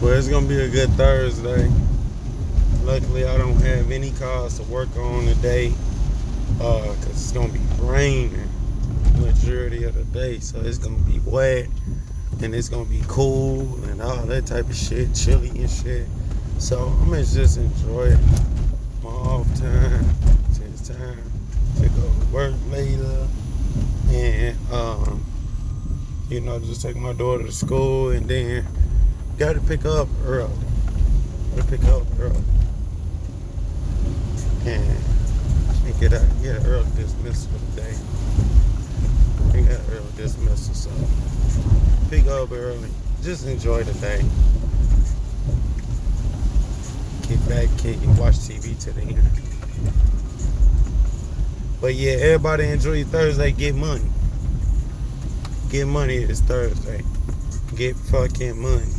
But it's gonna be a good Thursday. Luckily, I don't have any cars to work on today, cause it's gonna be raining majority of the day, so it's gonna be wet and it's gonna be cool and all that type of shit, chilly and shit. So I'm gonna just enjoy my off time. It's time to go to work later, and just take my daughter to school, and then gotta pick her up early. And get an early dismissal today. We got early dismissal, so pick up early. Just enjoy the day. Kick back, kick, and watch TV to the end. But yeah, everybody enjoy your Thursday. Get money. Get money this Thursday. Get fucking money.